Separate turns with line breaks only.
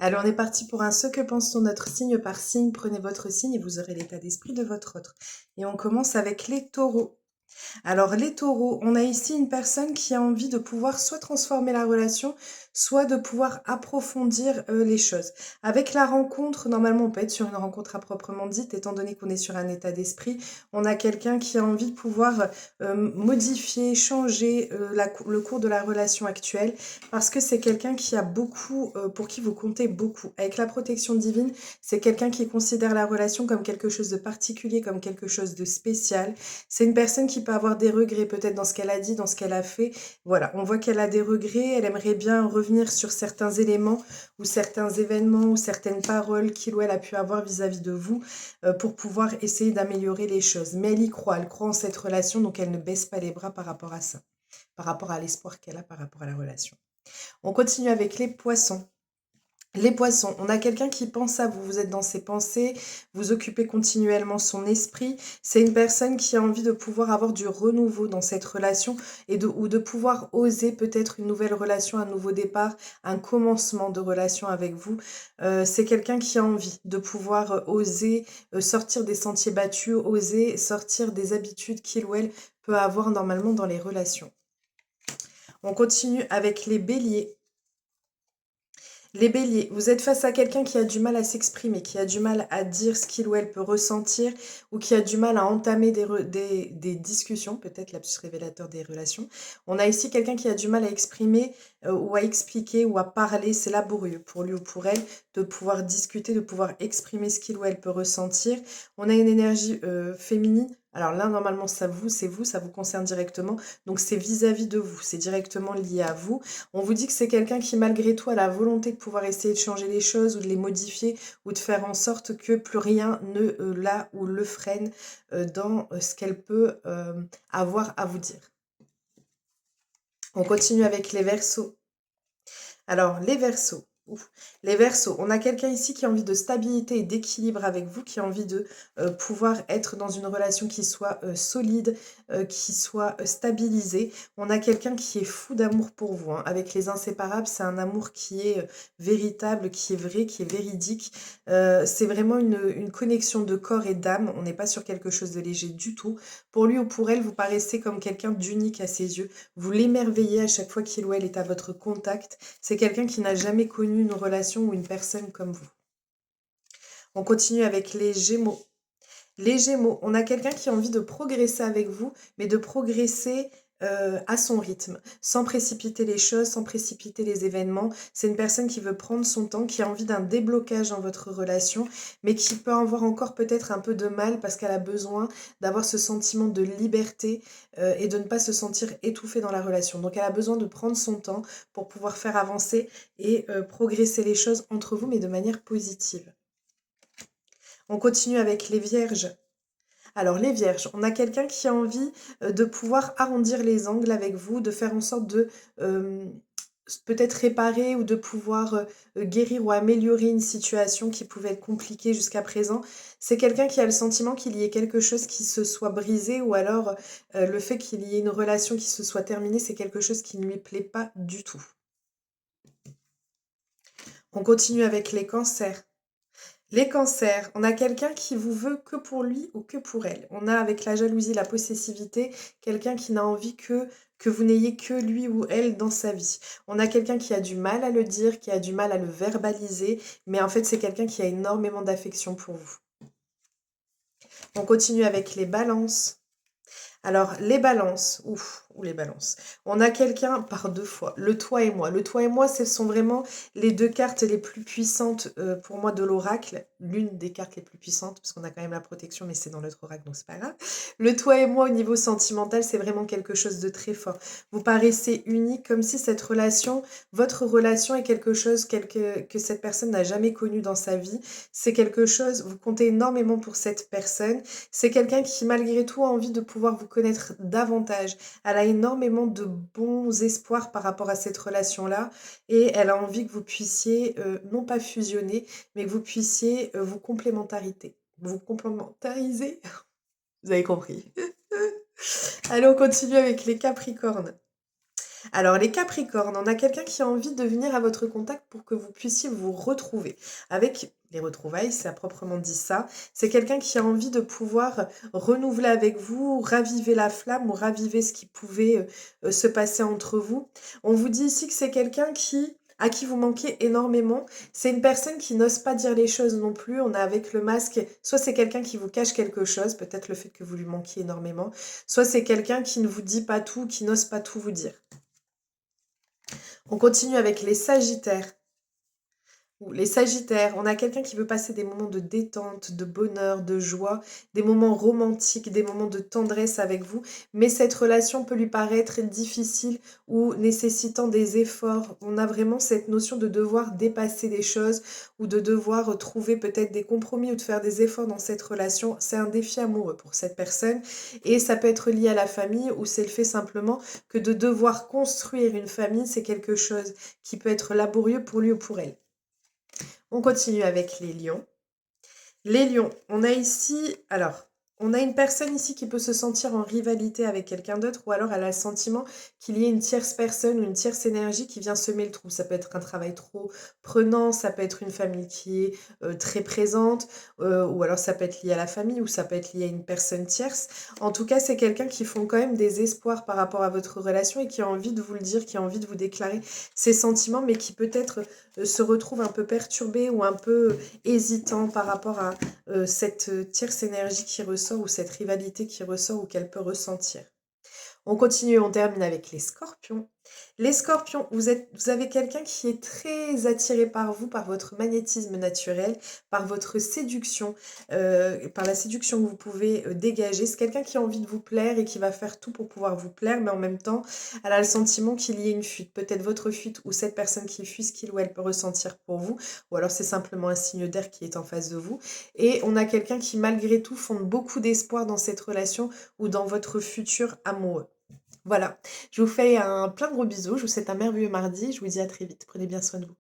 Allez, on est parti pour un ce que pense-t-on notre signe par signe. Prenez votre signe et vous aurez l'état d'esprit de votre autre. Et on commence avec les taureaux. Alors les taureaux, on a ici une personne qui a envie de pouvoir soit transformer la relation, soit de pouvoir approfondir les choses. Avec la rencontre, normalement on peut être sur une rencontre à proprement dite, étant donné qu'on est sur un état d'esprit, on a quelqu'un qui a envie de pouvoir modifier, changer le cours de la relation actuelle, parce que c'est quelqu'un qui a beaucoup, pour qui vous comptez beaucoup. Avec la protection divine, c'est quelqu'un qui considère la relation comme quelque chose de particulier, comme quelque chose de spécial. C'est une personne qui peut avoir des regrets peut-être dans ce qu'elle a dit, dans ce qu'elle a fait. Voilà, on voit qu'elle a des regrets, elle aimerait bien revenir sur certains éléments ou certains événements ou certaines paroles qu'il ou elle a pu avoir vis-à-vis de vous pour pouvoir essayer d'améliorer les choses. Mais elle croit en cette relation, donc elle ne baisse pas les bras par rapport à ça, par rapport à l'espoir qu'elle a par rapport à la relation. On continue avec les poissons. Les poissons, on a quelqu'un qui pense à vous, vous êtes dans ses pensées, vous occupez continuellement son esprit. C'est une personne qui a envie de pouvoir avoir du renouveau dans cette relation ou de pouvoir oser peut-être une nouvelle relation, un nouveau départ, un commencement de relation avec vous. C'est quelqu'un qui a envie de pouvoir oser sortir des sentiers battus, oser sortir des habitudes qu'il ou elle peut avoir normalement dans les relations. On continue avec les béliers. Les béliers, vous êtes face à quelqu'un qui a du mal à s'exprimer, qui a du mal à dire ce qu'il ou elle peut ressentir, ou qui a du mal à entamer des discussions, peut-être l'absus révélateur des relations. On a ici quelqu'un qui a du mal à exprimer ou à expliquer ou à parler, c'est laborieux pour lui ou pour elle de pouvoir discuter, de pouvoir exprimer ce qu'il ou elle peut ressentir. On a une énergie féminine. Alors là, normalement, c'est vous, ça vous concerne directement. Donc c'est vis-à-vis de vous, c'est directement lié à vous. On vous dit que c'est quelqu'un qui, malgré tout, a la volonté de pouvoir essayer de changer les choses ou de les modifier ou de faire en sorte que plus rien ne la ou le freine dans ce qu'elle peut avoir à vous dire. On continue avec les Verseaux. Alors, les Verseaux. Les Verseaux, on a quelqu'un ici qui a envie de stabilité et d'équilibre avec vous, qui a envie de pouvoir être dans une relation qui soit solide, qui soit stabilisée. On a quelqu'un qui est fou d'amour pour vous, hein. Avec les inséparables, c'est un amour qui est véritable, qui est vrai, qui est véridique. C'est vraiment une connexion de corps et d'âme. On n'est pas sur quelque chose de léger du tout. Pour lui ou pour elle, vous paraissez comme quelqu'un d'unique à ses yeux. Vous l'émerveillez à chaque fois qu'il ou elle est à votre contact. C'est quelqu'un qui n'a jamais connu une relation ou une personne comme vous. On continue avec les Gémeaux. Les Gémeaux, on a quelqu'un qui a envie de progresser avec vous, mais de progresser à son rythme, sans précipiter les choses, sans précipiter les événements. C'est une personne qui veut prendre son temps, qui a envie d'un déblocage dans votre relation, mais qui peut avoir encore peut-être un peu de mal parce qu'elle a besoin d'avoir ce sentiment de liberté et de ne pas se sentir étouffée dans la relation. Donc elle a besoin de prendre son temps pour pouvoir faire avancer et progresser les choses entre vous, mais de manière positive. On continue avec les Vierges. Alors les Vierges, on a quelqu'un qui a envie de pouvoir arrondir les angles avec vous, de faire en sorte de peut-être réparer ou de pouvoir guérir ou améliorer une situation qui pouvait être compliquée jusqu'à présent. C'est quelqu'un qui a le sentiment qu'il y ait quelque chose qui se soit brisé ou alors le fait qu'il y ait une relation qui se soit terminée, c'est quelque chose qui ne lui plaît pas du tout. On continue avec les cancers. Les cancers, on a quelqu'un qui vous veut que pour lui ou que pour elle. On a avec la jalousie, la possessivité, quelqu'un qui n'a envie que vous n'ayez que lui ou elle dans sa vie. On a quelqu'un qui a du mal à le dire, qui a du mal à le verbaliser, mais en fait c'est quelqu'un qui a énormément d'affection pour vous. On continue avec les balances. Alors, les balances, ou les balances. On a quelqu'un par deux fois, le toi et moi. Le toi et moi, ce sont vraiment les deux cartes les plus puissantes pour moi de l'oracle. L'une des cartes les plus puissantes, parce qu'on a quand même la protection, mais c'est dans notre oracle, donc c'est pas grave. Le toi et moi, au niveau sentimental, c'est vraiment quelque chose de très fort. Vous paraissez unique, comme si cette relation, votre relation est quelque chose que cette personne n'a jamais connu dans sa vie. C'est quelque chose, vous comptez énormément pour cette personne. C'est quelqu'un qui, malgré tout, a envie de pouvoir vous connaître davantage. Elle a énormément de bons espoirs par rapport à cette relation-là et elle a envie que vous puissiez, non pas fusionner, mais que vous puissiez vous complémentariser. Vous complémentariser. Vous avez compris. Allez, on continue avec les Capricornes. Alors les Capricornes, on a quelqu'un qui a envie de venir à votre contact pour que vous puissiez vous retrouver. Avec les retrouvailles, c'est à proprement dit ça. C'est quelqu'un qui a envie de pouvoir renouveler avec vous, raviver la flamme ou raviver ce qui pouvait se passer entre vous. On vous dit ici que c'est quelqu'un à qui vous manquez énormément. C'est une personne qui n'ose pas dire les choses non plus. On a avec le masque, soit c'est quelqu'un qui vous cache quelque chose, peut-être le fait que vous lui manquiez énormément, soit c'est quelqu'un qui ne vous dit pas tout, qui n'ose pas tout vous dire. On continue avec les Sagittaires. Les Sagittaires, on a quelqu'un qui veut passer des moments de détente, de bonheur, de joie, des moments romantiques, des moments de tendresse avec vous, mais cette relation peut lui paraître difficile ou nécessitant des efforts. On a vraiment cette notion de devoir dépasser des choses ou de devoir trouver peut-être des compromis ou de faire des efforts dans cette relation. C'est un défi amoureux pour cette personne et ça peut être lié à la famille ou c'est le fait simplement que de devoir construire une famille, c'est quelque chose qui peut être laborieux pour lui ou pour elle. On continue avec les lions. Les lions, on a ici, alors, on a une personne ici qui peut se sentir en rivalité avec quelqu'un d'autre ou alors elle a le sentiment qu'il y ait une tierce personne ou une tierce énergie qui vient semer le trouble. Ça peut être un travail trop prenant, ça peut être une famille qui est très présente ou alors ça peut être lié à la famille ou ça peut être lié à une personne tierce. En tout cas, c'est quelqu'un qui font quand même des espoirs par rapport à votre relation et qui a envie de vous le dire, qui a envie de vous déclarer ses sentiments, mais qui peut-être se retrouve un peu perturbé ou un peu hésitant par rapport à cette tierce énergie qui ressort ou cette rivalité qui ressort ou qu'elle peut ressentir. On continue, on termine avec les scorpions. Les scorpions, vous avez quelqu'un qui est très attiré par vous, par votre magnétisme naturel, par votre séduction, par la séduction que vous pouvez dégager. C'est quelqu'un qui a envie de vous plaire et qui va faire tout pour pouvoir vous plaire, mais en même temps, elle a le sentiment qu'il y ait une fuite. Peut-être votre fuite ou cette personne qui fuit ce qu'il ou elle peut ressentir pour vous, ou alors c'est simplement un signe d'air qui est en face de vous. Et on a quelqu'un qui, malgré tout, fonde beaucoup d'espoir dans cette relation ou dans votre futur amoureux. Voilà, je vous fais un plein de gros bisous, je vous souhaite un merveilleux mardi, je vous dis à très vite, prenez bien soin de vous.